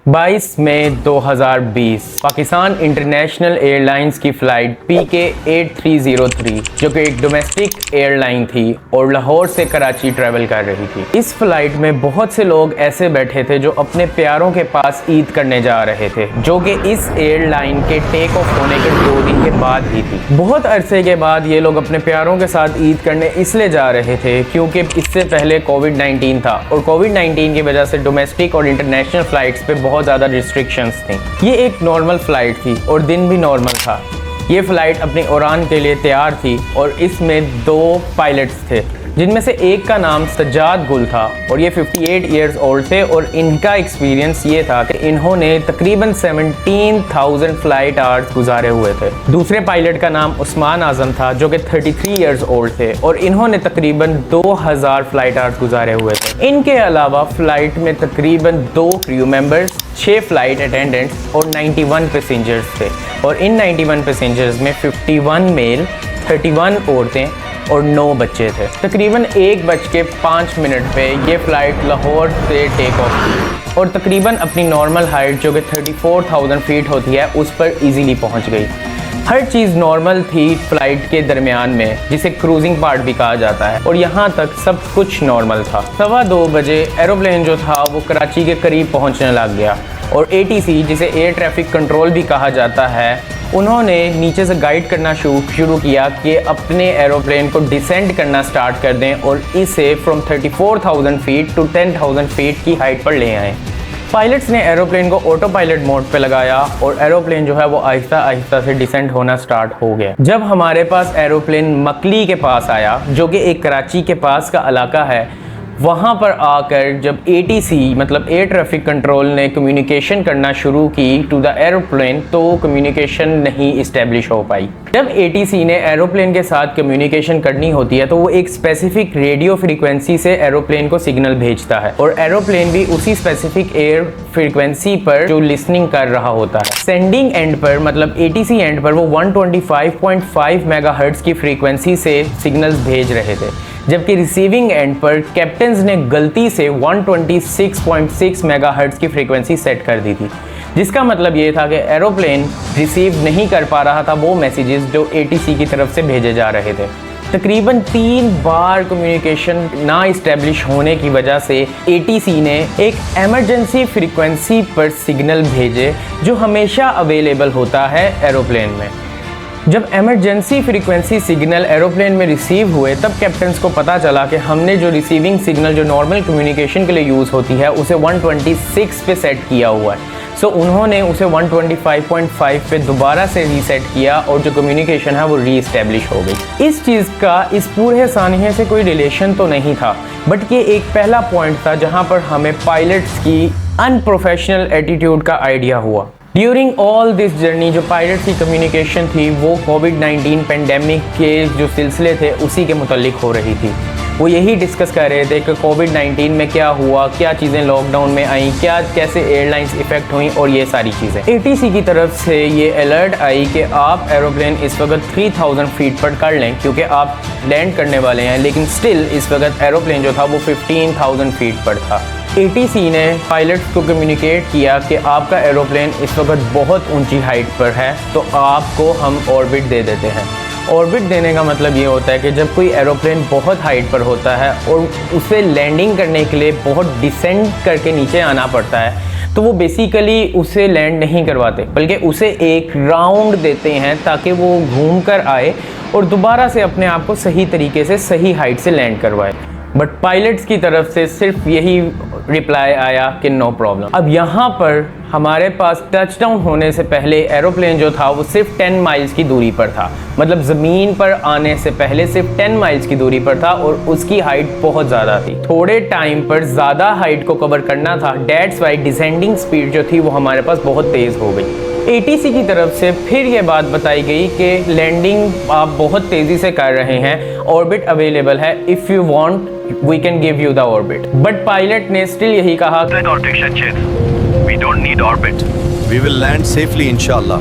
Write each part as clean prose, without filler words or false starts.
22 मई 2020 Pakistan international airlines की flight PK 8303 जो कि एक डोमेस्टिक एयरलाइन थी और लाहौर से कराची ट्रैवल कर रही थी। इस फ्लाइट में बहुत से लोग ऐसे बैठे थे जो अपने प्यारों के पास ईद करने जा रहे थे, जो कि इस एयरलाइन के टेक ऑफ होने के 2 दिन के बाद ही थी। बहुत अरसे के बाद ये लोग अपने प्यारों के साथ ईद करने इसलिए जा रहे थे क्योंकि इससे पहले कोविड-19 था और कोविड-19 की वजह से डोमेस्टिक और इंटरनेशनल फ्लाइट्स पे बहुत ज़्यादा रिस्ट्रिक्शंस थी। ये एक नॉर्मल फ़्लाइट थी और दिन भी नॉर्मल था। ये फ़्लाइट अपनी उड़ान के लिए तैयार थी और इसमें 2 पायलट्स थे, जिनमें से एक का नाम सज्जाद गुल था और ये 58 इयर्स ओल्ड थे और इनका एक्सपीरियंस ये था कि इन्होंने तकरीबन 17,000 फ्लाइट आवर्स गुजारे हुए थे। दूसरे पायलट का नाम उस्मान आज़म था जो कि 33 इयर्स ओल्ड थे और इन्होंने तकरीबन 2000 फ्लाइट आवर्स गुजारे हुए थे। इनके अलावा फ़्लाइट में तकरीबन 2 क्रू मेंबर्स, 6 फ्लाइट अटेंडेंट्स और 91 पैसेंजर्स थे और इन 91 पैसेंजर्स में 51 मेल, 31 औरतें और 9 बच्चे थे। तकरीबन 1:05 पे ये फ़्लाइट लाहौर से टेक ऑफ की और तकरीबन अपनी नॉर्मल हाइट जो कि 34,000 फीट होती है उस पर इजीली पहुंच गई। हर चीज़ नॉर्मल थी फ़्लाइट के दरमियान में, जिसे क्रूजिंग पार्ट भी कहा जाता है, और यहाँ तक सब कुछ नॉर्मल था। 2:15 बजे एरोप्लेन जो था वो कराची के करीब पहुँचने लग गया और ATC, जिसे एयर ट्रैफिक कंट्रोल भी कहा जाता है, उन्होंने नीचे से गाइड करना शुरू किया कि अपने एरोप्लेन को डिसेंड करना स्टार्ट कर दें और इसे फ्रॉम 34,000 फीट टू 10,000 फीट की हाइट पर ले आएँ। पायलट्स ने एरोप्लेन को ऑटो पायलट मोड पे लगाया और एरोप्लेन जो है वो आहिस्ता आहिस्ता से डिसेंड होना स्टार्ट हो गया। जब हमारे पास एरोप्लेन मकली के पास आया, जो कि एक कराची के पास का इलाका है, वहाँ पर आकर जब ATC मतलब एयर ट्रैफिक कंट्रोल ने कम्युनिकेशन करना शुरू की टू द एरोप्लेन, तो कम्युनिकेशन नहीं इस्टेब्लिश हो पाई। जब ATC ने एरोप्लेन के साथ कम्युनिकेशन करनी होती है तो वो एक स्पेसिफिक रेडियो फ्रीक्वेंसी से एरोप्लेन को सिग्नल भेजता है और एरोप्लेन भी उसी स्पेसिफिक एयर फ्रीक्वेंसी पर जो लिसनिंग कर रहा होता है। सेंडिंग एंड पर मतलब ATC एंड पर वो 125.5 मेगाहर्ट्ज़ की फ्रीक्वेंसी से सिग्नल्स भेज रहे थे, जबकि रिसीविंग एंड पर कैप्टन्स ने गलती से 126.6 मेगाहर्ट्ज़ की फ्रीक्वेंसी सेट कर दी थी, जिसका मतलब ये था कि एरोप्लेन रिसीव नहीं कर पा रहा था वो मैसेजेस जो ATC की तरफ से भेजे जा रहे थे। तकरीबन 3 बार कम्युनिकेशन ना इस्टेब्लिश होने की वजह से ATC ने एक एमरजेंसी फ्रीक्वेंसी पर सिग्नल भेजे जो हमेशा अवेलेबल होता है एरोप्लेन में। जब एमरजेंसी फ्रीक्वेंसी सिग्नल एरोप्लेन में रिसीव हुए तब कैप्टन्स को पता चला कि हमने जो रिसीविंग सिग्नल जो नॉर्मल कम्युनिकेशन के लिए यूज़ होती है उसे 126 पे सेट किया हुआ है। सो उन्होंने उसे 125.5 पे दोबारा से रीसेट किया और जो कम्युनिकेशन है वो रीइस्टेब्लिश हो गई। इस चीज़ का इस पूरे सानिये से कोई रिलेशन तो नहीं था, बट ये एक पहला पॉइंट था जहाँ पर हमें पायलट्स की अनप्रोफेशनल एटीट्यूड का आइडिया हुआ। ड्यूरिंग ऑल दिस जर्नी जो पायलट की कम्युनिकेशन थी वो कोविड-19 पेंडेमिक के जो सिलसिले थे उसी के मुतल्लिक हो रही थी। वो यही डिस्कस कर रहे थे कि कोविड-19 में क्या हुआ, क्या चीज़ें लॉकडाउन में आई, क्या कैसे एयरलाइंस इफ़ेक्ट हुई और ये सारी चीज़ें। ATC की तरफ से ये अलर्ट आई कि आप एरोप्लेन इस वक्त 3000 फीट पर कर लें क्योंकि आप लैंड करने वाले हैं, लेकिन स्टिल इस वक्त एरोप्लेन जो था वो 15,000 फीट पर था। ATC ने पायलट्स को कम्युनिकेट किया कि आपका एरोप्लेन इस वक्त बहुत ऊंची हाइट पर है तो आपको हम ऑर्बिट दे देते हैं। ऑर्बिट देने का मतलब ये होता है कि जब कोई एरोप्लेन बहुत हाइट पर होता है और उसे लैंडिंग करने के लिए बहुत डिसेंड करके नीचे आना पड़ता है तो वो बेसिकली उसे लैंड नहीं करवाते, बल्कि उसे एक राउंड देते हैं ताकि वो घूम कर आए और दोबारा से अपने आप को सही तरीके से सही हाइट से लैंड करवाए। बट पायलट्स की तरफ से सिर्फ यही रिप्लाई आया कि नो प्रॉब्लम। अब यहाँ पर हमारे पास टचडाउन होने से पहले एरोप्लेन जो था वो सिर्फ 10 माइल्स की दूरी पर था, मतलब ज़मीन पर आने से पहले सिर्फ 10 माइल्स की दूरी पर था और उसकी हाइट बहुत ज़्यादा थी। थोड़े टाइम पर ज़्यादा हाइट को कवर करना था, डेट्स वाई डिसेंडिंग स्पीड जो थी वो हमारे पास बहुत तेज़ हो गई। ATC की तरफ से फिर ये बात बताई गई कि लैंडिंग आप बहुत तेज़ी से कर रहे हैं, ऑर्बिट अवेलेबल है, if you want we can give you the orbit. But pilot ने स्टिल यही कहा We don't need orbit. We will land safely inshallah.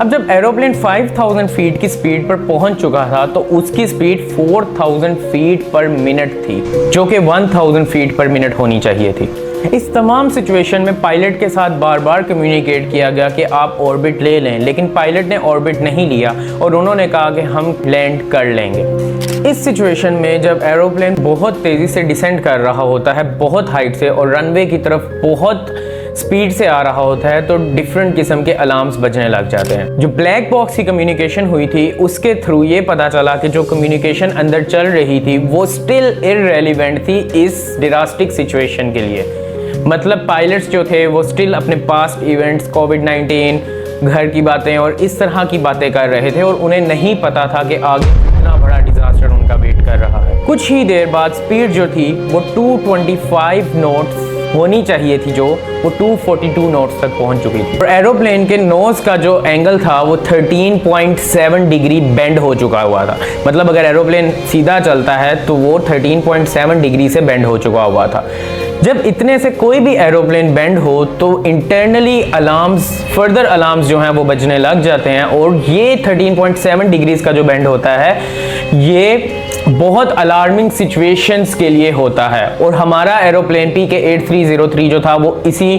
अब जब एरोप्लेन 5000 फीट की स्पीड पर पहुंच चुका था तो उसकी स्पीड 4000 फीट पर मिनट थी, जो कि 1000 फीट पर मिनट होनी चाहिए थी। इस तमाम सिचुएशन में पायलट के साथ बार बार कम्युनिकेट किया गया कि आप ऑर्बिट ले लें, लेकिन पायलट ने ऑर्बिट नहीं लिया और उन्होंने कहा कि हम लैंड कर लेंगे। इस सिचुएशन में जब एरोप्लेन बहुत तेज़ी से डिसेंड कर रहा होता है, बहुत हाइट से, और रनवे की तरफ बहुत स्पीड से आ रहा होता है, तो डिफरेंट किस्म के अलार्म्स बजने लग जाते हैं। जो ब्लैक बॉक्स की कम्युनिकेशन हुई थी उसके थ्रू ये पता चला कि जो कम्युनिकेशन अंदर चल रही थी वो स्टिल इररेलेवेंट थी इस ड्रास्टिक सिचुएशन के लिए। मतलब पायलट्स जो थे वो स्टिल अपने पास्ट इवेंट्स, कोविड-19, घर की बातें और इस तरह की बातें कर रहे थे और उन्हें नहीं पता था कि आगे कितना बड़ा डिजास्टर उनका वेट कर रहा है। कुछ ही देर बाद स्पीड जो थी वो 225 नॉट्स होनी चाहिए थी, जो वो 242 नॉट्स तक पहुंच चुकी थी। और एरोप्लेन के नोज का जो एंगल था वो 13.7 डिग्री बेंड हो चुका हुआ था। मतलब अगर एरोप्लेन सीधा चलता है तो वो 13.7 डिग्री से बेंड हो चुका हुआ था। जब इतने से कोई भी एरोप्लेन बेंड हो तो इंटरनली अलार्म्स, फर्दर अलार्म्स जो हैं वो बजने लग जाते हैं, और ये 13.7 डिग्रीज का जो बेंड होता है ये बहुत अलार्मिंग सिचुएशंस के लिए होता है। और हमारा एरोप्लेन PK 8303 जो था वो इसी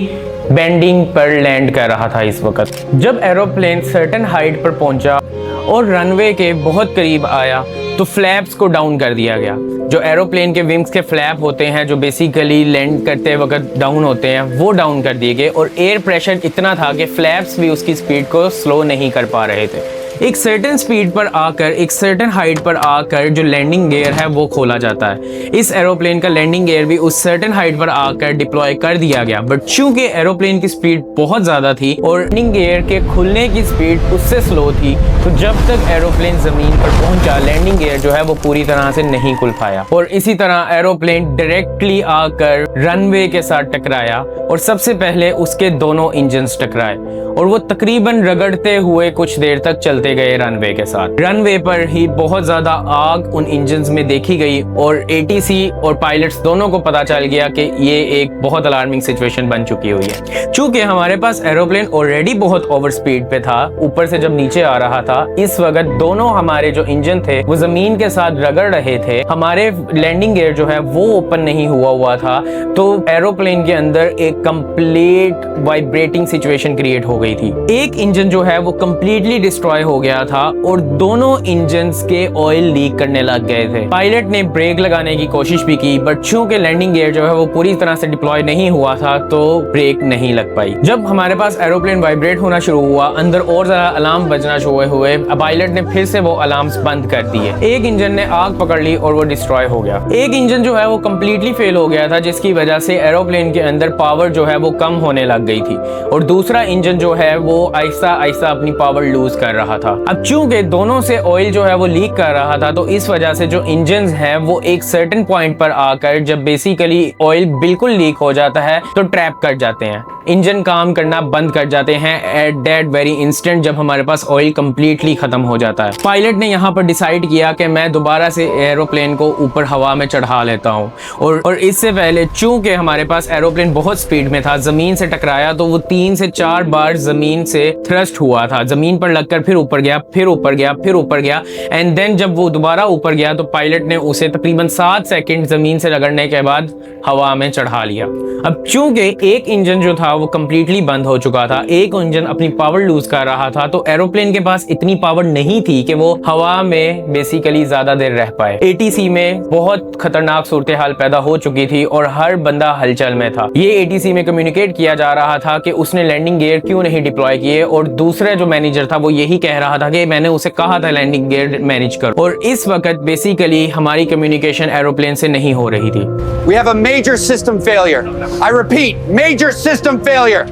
बेंडिंग पर लैंड कर रहा था इस वक्त। जब एरोप्लेन सर्टेन हाइट पर पहुंचा और रनवे के बहुत करीब आया तो फ्लैप्स को डाउन कर दिया गया। जो एरोप्लेन के विंग्स के फ्लैप होते हैं जो बेसिकली लैंड करते वक्त डाउन होते हैं, वो डाउन कर दिए गए, और एयर प्रेशर इतना था कि फ्लैप्स भी उसकी स्पीड को स्लो नहीं कर पा रहे थे। एक सर्टेन स्पीड पर आकर, एक सर्टेन हाइट पर आकर जो लैंडिंग गियर है वो खोला जाता है। इस एरोप्लेन का लैंडिंग गियर भी उस सर्टेन हाइट पर आकर डिप्लॉय कर दिया गया, बट चूंकि एरोप्लेन की स्पीड बहुत ज्यादा थी और लैंडिंग गियर के खुलने की स्पीड उससे स्लो थी, तो जब तक एरोप्लेन जमीन पर पहुंचा लैंडिंग गियर जो है वो पूरी तरह से नहीं खुल पाया, और इसी तरह एरोप्लेन डायरेक्टली आकर रनवे के साथ टकराया और सबसे पहले उसके दोनों इंजन्स टकराए, और वो तकरीबन रगड़ते हुए कुछ देर तक चलते गए रनवे के साथ। रनवे पर ही बहुत ज्यादा आग उन इंजन्स में देखी गई और ATC और पायलट्स दोनों को पता चल गया कि ये एक बहुत अलार्मिंग सिचुएशन बन चुकी हुई है। चूंकि हमारे पास एरोप्लेन ऑलरेडी बहुत ओवर स्पीड पे था, ऊपर से जब नीचे आ रहा था, इस वक्त दोनों हमारे जो इंजन थे वो जमीन के साथ रगड़ रहे थे, हमारे लैंडिंग गियर जो है वो ओपन नहीं हुआ था, तो एरोप्लेन के अंदर एक कंप्लीट वाइब्रेटिंग सिचुएशन क्रिएट हो गई थी। एक इंजन जो है वो कंप्लीटली डिस्ट्रॉय हो गया था और दोनों इंजन्स के ऑयल लीक करने लग गए थे। पायलट ने ब्रेक लगाने की कोशिश भी की, बट चूंकि लैंडिंग गियर जो है वो पूरी तरह से डिप्लॉय नहीं हुआ था तो ब्रेक नहीं लग पाई। जब हमारे पास एरोप्लेन वाइब्रेट होना शुरू हुआ, अंदर और ज्यादा अलार्म बजना शुरू हुए, पायलट ने फिर से वो अलार्म्स बंद कर दिए। एक इंजन ने आग पकड़ ली और वो डिस्ट्रॉय हो गया। एक इंजन जो है वो कंप्लीटली फेल हो गया था, जिसकी वजह से एरोप्लेन के अंदर पावर जो है वो कम होने लग गई थी, और दूसरा इंजन जो है वो आहिस्ता आहिस्ता अपनी पावर लूज कर रहा था। अब चूंकि दोनों से ऑयल जो है वो लीक कर रहा था, तो इस वजह से जो इंजन्स हैं वो एक सर्टेन पॉइंट पर आकर, जब बेसिकली ऑयल बिल्कुल लीक हो जाता है तो ट्रैप कर जाते हैं, इंजन काम करना बंद कर जाते हैं एट दैट वेरी इंस्टेंट, जब हमारे पास ऑयल कंप्लीटली खत्म हो जाता है। पायलट ने यहाँ पर डिसाइड किया कि मैं दोबारा से एरोप्लेन को ऊपर हवा में चढ़ा लेता हूँ, और इससे पहले चूंकि हमारे पास एरोप्लेन बहुत स्पीड में था, जमीन से टकराया तो वो 3 से 4 बार जमीन से थ्रस्ट हुआ था, जमीन पर लगकर फिर ऊपर गया, फिर ऊपर गया, फिर ऊपर गया, एंड देन जब वो दोबारा ऊपर गया तो पायलट ने उसे तकरीबन 7 सेकंड जमीन से रगड़ने के बाद हवा में चढ़ा लिया। अब चूंकि एक इंजन जो था वो कंप्लीटली बंद हो चुका था, एक इंजन अपनी पावर लूज कर रहा था, तो एरोप्लेन के पास इतनी पावर नहीं थी कि वो हवा में बेसिकली ज्यादा देर रह पाए। ATC में बहुत खतरनाक सूरत हाल पैदा हो चुकी थी और हर बंदा हलचल में था। ये ATC में कम्युनिकेट किया जा रहा था कि उसने लैंडिंग गियर क्यों नहीं डिप्लॉय किए, और दूसरा जो मैनेजर था वो यही कह रहा था कि मैंने उसे कहा था लैंडिंग गियर मैनेज करो, और इस वक्त बेसिकली हमारी कम्युनिकेशन एरोप्लेन से नहीं हो रही थी। We have a major system failure. I repeat, major system failure.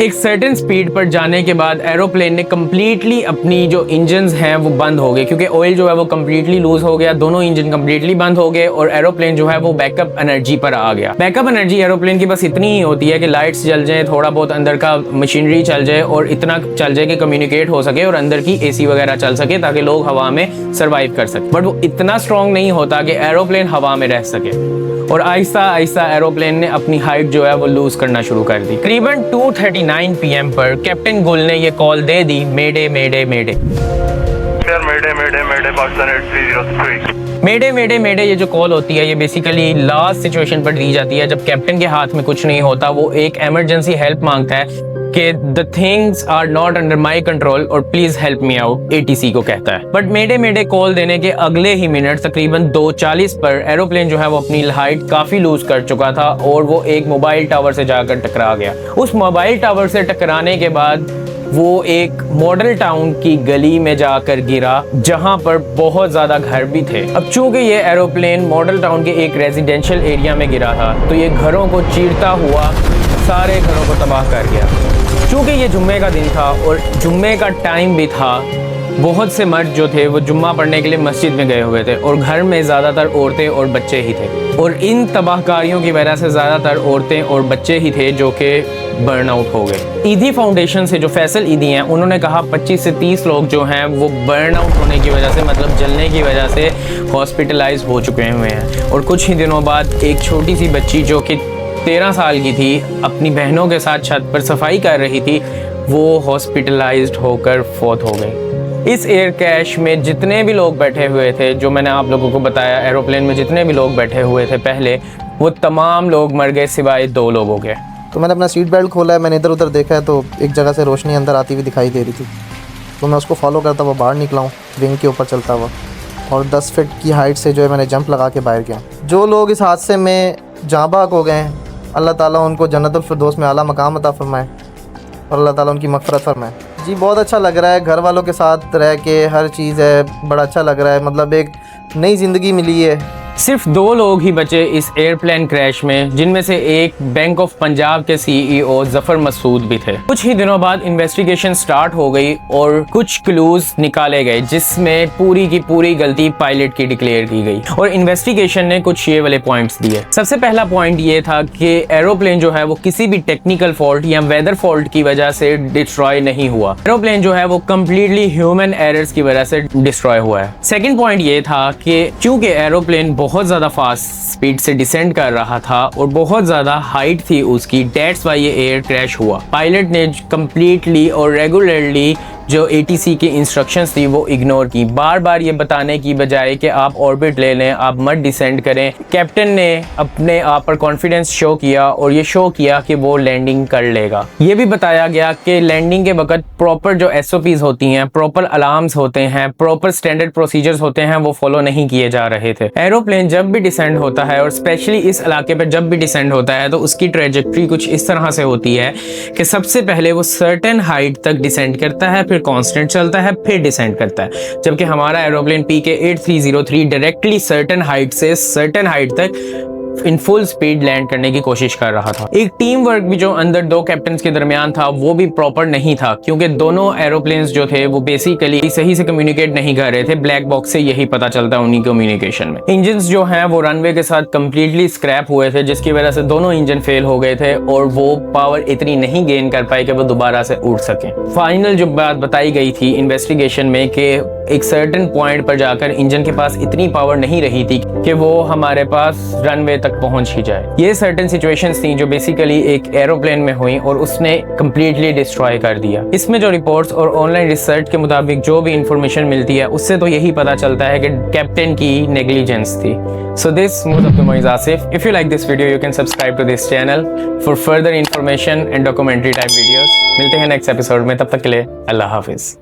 एक सर्टेन स्पीड पर जाने के बाद एरोप्लेन ने कंप्लीटली अपनी जो इंजन्स हैं वो बंद हो गए, क्योंकि ऑयल जो है वो कंप्लीटली लूज हो गया, दोनों इंजन कंप्लीटली बंद हो गए और एरोप्लेन जो है वो बैकअप एनर्जी पर आ गया। बैकअप एनर्जी एरोप्लेन की बस इतनी ही होती है कि लाइट्स जल जाए, थोड़ा बहुत अंदर का मशीनरी चल जाए और इतना चल जाए कि कम्युनिकेट हो सके और अंदर की AC वगैरह चल सके ताकि लोग हवा में सर्वाइव कर सके, बट वो इतना स्ट्रॉन्ग नहीं होता कि एरोप्लेन हवा में रह सके। और आहिस्ता आहिस्ता एरोप्लेन ने अपनी हाइट जो है वो लूज करना शुरू कर दी। करीबन 2:39 PM पर कैप्टन गुल ने ये कॉल दे दी, मेडे मेडे मेडे। सर मेडे मेडे मेडे पाकिस्तान 8303। मेडे मेडे मेडे ये जो कॉल होती है ये बेसिकली लास्ट सिचुएशन पर दी जाती है जब कैप्टन के हाथ में कुछ नहीं होता, वो एक इमरजेंसी हेल्प मांगता है कि the things are not under my control और please help me out, ATC को कहता है। बट मेडे मेडे कॉल देने के अगले ही मिनट तकरीबन 2:40 पर एरोप्लेन जो है वो अपनी हाइट काफी लूज कर चुका था और वो एक मोबाइल टावर से जाकर टकरा गया। उस मोबाइल टावर से टकराने के बाद वो एक मॉडल टाउन की गली में जाकर गिरा जहां पर बहुत ज्यादा घर भी थे। अब चूंकि ये एरोप्लेन मॉडल टाउन के एक रेजिडेंशियल एरिया में गिरा था तो ये घरों को चीरता हुआ सारे घरों को तबाह कर गया। चूंकि ये जुम्मे का दिन था और जुम्मे का टाइम भी था, बहुत से मर्द जो थे वो जुम्मा पढ़ने के लिए मस्जिद में गए हुए थे और घर में ज़्यादातर औरतें और बच्चे ही थे और इन तबाहकारियों की वजह से ज़्यादातर औरतें और बच्चे ही थे जो कि बर्न आउट हो गए। ईदी फाउंडेशन से जो फैसल ईदी हैं उन्होंने कहा 25 से 30 लोग जो हैं वो बर्न आउट होने की वजह से, मतलब जलने की वजह से हॉस्पिटलाइज हो चुके हुए हैं। और कुछ ही दिनों बाद एक छोटी सी बच्ची जो कि 13 साल की थी, अपनी बहनों के साथ छत पर सफाई कर रही थी, वो हॉस्पिटलाइज्ड होकर फौत हो गई। इस एयर क्रैश में जितने भी लोग बैठे हुए थे, जो मैंने आप लोगों को बताया, एरोप्लेन में जितने भी लोग बैठे हुए थे पहले, वो तमाम लोग मर गए सिवाय 2 लोगों के। तो मैंने अपना सीट बेल्ट खोला है, मैंने इधर उधर देखा है तो एक जगह से रोशनी अंदर आती हुई दिखाई दे रही थी, तो मैं उसको फॉलो करता हुआ बाहर निकला हूँ विंग के ऊपर चलता हुआ और 10 फीट की हाइट से जो है मैंने जंप लगा के बाहर गया। जो लोग इस हादसे में जाँ बाक हो गए, अल्लाह ताला उनको जन्नतुल फिरदौस में आला मकाम अता फरमाए और अल्लाह ताला उनकी मग़फ़िरत फरमाए। जी बहुत अच्छा लग रहा है, घर वालों के साथ रह के हर चीज़ है, बड़ा अच्छा लग रहा है, मतलब एक नई ज़िंदगी मिली है। सिर्फ 2 लोग ही बचे इस एयरप्लेन क्रैश में, जिनमें से एक बैंक ऑफ पंजाब के CEO जफर मसूद भी थे। कुछ ही दिनों बाद इन्वेस्टिगेशन स्टार्ट हो गई और कुछ क्लूज निकाले गए जिसमें पूरी की पूरी गलती पायलट की डिक्लेयर की गई और इन्वेस्टिगेशन ने कुछ ये वाले पॉइंट्स दिए। सबसे पहला पॉइंट ये था कि एरोप्लेन जो है वो किसी भी टेक्निकल फॉल्ट या वेदर फॉल्ट की वजह से डिस्ट्रॉय नहीं हुआ। एरोप्लेन जो है वो कम्प्लीटली ह्यूमन एरर्स की वजह से डिस्ट्रॉय हुआ है। सेकेंड पॉइंट ये था कि चूंकि एरोप्लेन बहुत ज़्यादा फास्ट स्पीड से डिसेंड कर रहा था और बहुत ज़्यादा हाइट थी उसकी, डेट्स वाई ये एयर क्रैश हुआ। पायलट ने कंप्लीटली और रेगुलरली जो ATC की इंस्ट्रक्शंस थी वो इग्नोर की, बार बार ये बताने की बजाय कि आप ऑर्बिट ले लें, आप मत डिसेंड करें। कैप्टन ने अपने आप पर कॉन्फिडेंस शो किया और ये शो किया कि वो लैंडिंग कर लेगा। ये भी बताया गया कि लैंडिंग के वक्त प्रॉपर जो SOPs होती हैं, प्रॉपर अलार्म्स होते हैं, प्रॉपर स्टैंडर्ड प्रोसीजर्स होते हैं, वो फॉलो नहीं किए जा रहे थे। एरोप्लेन जब भी डिसेंड होता है और स्पेशली इस इलाके पर जब भी डिसेंड होता है तो उसकी ट्रेजेक्ट्री कुछ इस तरह से होती है कि सबसे पहले वो सर्टेन हाइट तक डिसेंड करता है, फिर कांस्टेंट चलता है, फिर डिसेंड करता है। जबकि हमारा aeroplane PK-8303 directly certain height से सर्टेन हाइट तक इन फुल स्पीड लैंड करने की कोशिश कर रहा था। एक टीम वर्क भी जो अंदर 2 कैप्टन्स के दरमियान था वो भी प्रॉपर नहीं था, क्योंकि दोनों एरोप्लेन्स जो थे वो बेसिकली सही से कम्युनिकेट नहीं कर रहे थे। ब्लैक बॉक्स से यही पता चलता है उन्हीं कम्युनिकेशन में। इंजन्स जो हैं वो रनवे के साथ कंप्लीटली स्क्रैप हुए थे, जिसकी वजह से दोनों इंजन फेल हो गए थे और वो पावर इतनी नहीं गेन कर पाए कि वो दोबारा से उड़ सके। फाइनल जो बात बताई गई थी इन्वेस्टिगेशन में कि एक सर्टेन पॉइंट पर जाकर इंजन के पास इतनी पावर नहीं रही थी कि वो हमारे पास रनवे तक पहुंच ही जाए। ये सर्टेन सिचुएशंस थी जो बेसिकली एक एरोप्लेन में हुई और उसने कंप्लीटली डिस्ट्रॉय कर दिया। इसमें जो रिपोर्ट्स और ऑनलाइन रिसर्च के मुताबिक जो भी इंफॉर्मेशन मिलती है उससे तो यही पता चलता है कि कैप्टन की नेग्लिजेंस थी। So this was up to Moiz Asif. If you like this video, you can subscribe to this channel for further information and documentary type videos. मिलते हैं नेक्स्ट एपिसोड में, तब तक के लिए अल्लाह हाफिज।